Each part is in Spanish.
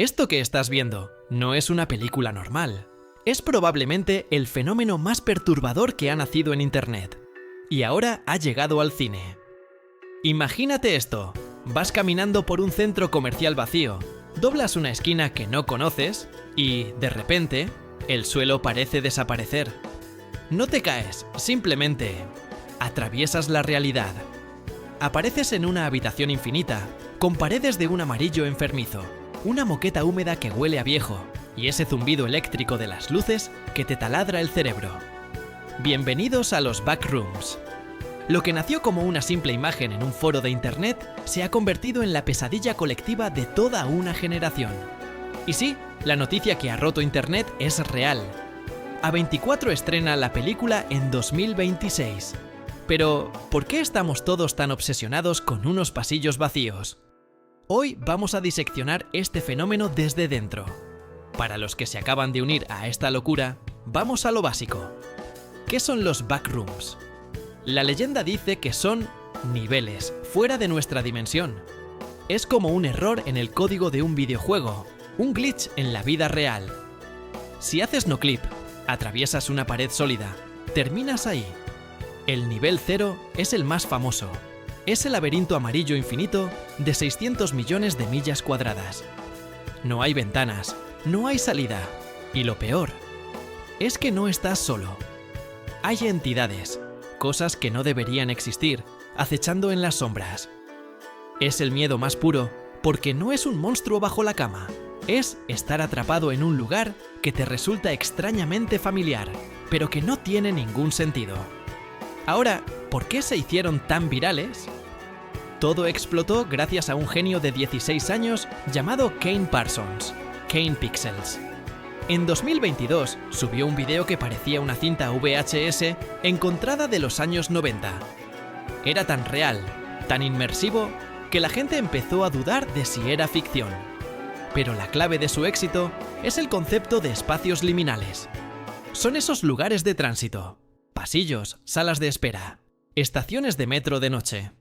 Esto que estás viendo no es una película normal. Es probablemente el fenómeno más perturbador que ha nacido en Internet. Y ahora ha llegado al cine. Imagínate esto. Vas caminando por un centro comercial vacío, doblas una esquina que no conoces y, de repente, el suelo parece desaparecer. No te caes, simplemente atraviesas la realidad. Apareces en una habitación infinita, con paredes de un amarillo enfermizo, una moqueta húmeda que huele a viejo y ese zumbido eléctrico de las luces que te taladra el cerebro. Bienvenidos a los Backrooms. Lo que nació como una simple imagen en un foro de internet se ha convertido en la pesadilla colectiva de toda una generación. Y sí, la noticia que ha roto internet es real. A24 estrena la película en 2026. Pero, ¿por qué estamos todos tan obsesionados con unos pasillos vacíos? Hoy vamos a diseccionar este fenómeno desde dentro. Para los que se acaban de unir a esta locura, vamos a lo básico. ¿Qué son los Backrooms? La leyenda dice que son niveles fuera de nuestra dimensión. Es como un error en el código de un videojuego, un glitch en la vida real. Si haces noclip, atraviesas una pared sólida, terminas ahí. El nivel 0 es el más famoso. Es el laberinto amarillo infinito de 600 millones de millas cuadradas. No hay ventanas, no hay salida. Y lo peor es que no estás solo. Hay entidades, cosas que no deberían existir, acechando en las sombras. Es el miedo más puro, porque no es un monstruo bajo la cama, es estar atrapado en un lugar que te resulta extrañamente familiar, pero que no tiene ningún sentido. Ahora, ¿por qué se hicieron tan virales? Todo explotó gracias a un genio de 16 años llamado Kane Parsons, Kane Pixels. En 2022 subió un vídeo que parecía una cinta VHS encontrada de los años 90. Era tan real, tan inmersivo, que la gente empezó a dudar de si era ficción. Pero la clave de su éxito es el concepto de espacios liminales. Son esos lugares de tránsito, pasillos, salas de espera, estaciones de metro de noche,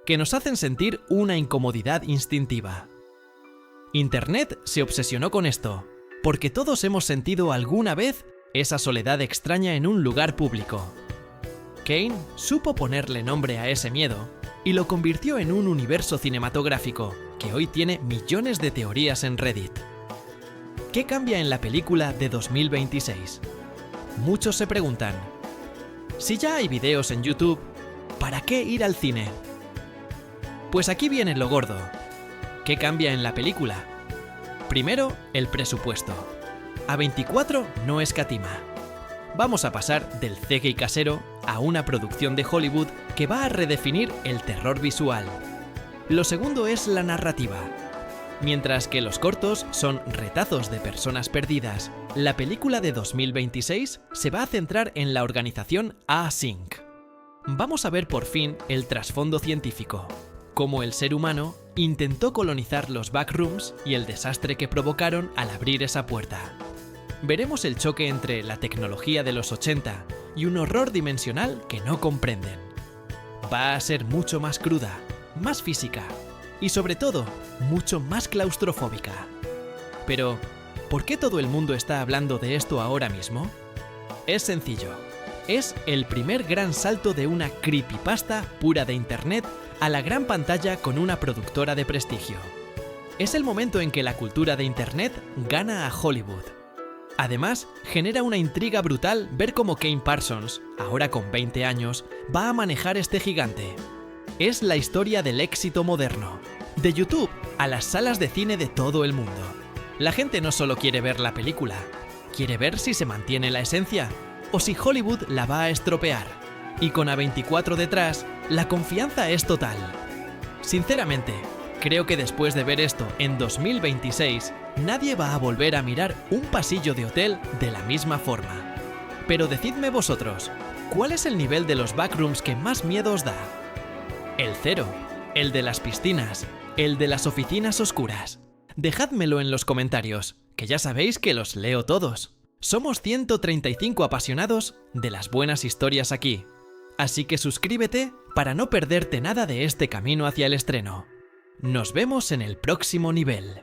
que nos hacen sentir una incomodidad instintiva. Internet se obsesionó con esto, porque todos hemos sentido alguna vez esa soledad extraña en un lugar público. Kane supo ponerle nombre a ese miedo y lo convirtió en un universo cinematográfico que hoy tiene millones de teorías en Reddit. ¿Qué cambia en la película de 2026? Muchos se preguntan, si ya hay videos en YouTube, ¿para qué ir al cine? Pues aquí viene lo gordo. ¿Qué cambia en la película? Primero, el presupuesto. A24 no escatima. Vamos a pasar del CGI casero a una producción de Hollywood que va a redefinir el terror visual. Lo segundo es la narrativa. Mientras que los cortos son retazos de personas perdidas, la película de 2026 se va a centrar en la organización Async. Vamos a ver por fin el trasfondo científico, cómo el ser humano intentó colonizar los backrooms y el desastre que provocaron al abrir esa puerta. Veremos el choque entre la tecnología de los 80 y un horror dimensional que no comprenden. Va a ser mucho más cruda, más física y sobre todo, mucho más claustrofóbica. Pero, ¿por qué todo el mundo está hablando de esto ahora mismo? Es sencillo. Es el primer gran salto de una creepypasta pura de internet a la gran pantalla con una productora de prestigio. Es el momento en que la cultura de internet gana a Hollywood. Además, genera una intriga brutal ver cómo Kane Parsons, ahora con 20 años, va a manejar este gigante. Es la historia del éxito moderno. De YouTube a las salas de cine de todo el mundo. La gente no solo quiere ver la película, quiere ver si se mantiene la esencia o si Hollywood la va a estropear. Y con A24 detrás, la confianza es total. Sinceramente, creo que después de ver esto en 2026, nadie va a volver a mirar un pasillo de hotel de la misma forma. Pero decidme vosotros, ¿cuál es el nivel de los backrooms que más miedo os da? El 0, el de las piscinas, el de las oficinas oscuras. Dejádmelo en los comentarios, que ya sabéis que los leo todos. Somos 135 apasionados de las buenas historias aquí. Así que suscríbete para no perderte nada de este camino hacia el estreno. Nos vemos en el próximo nivel.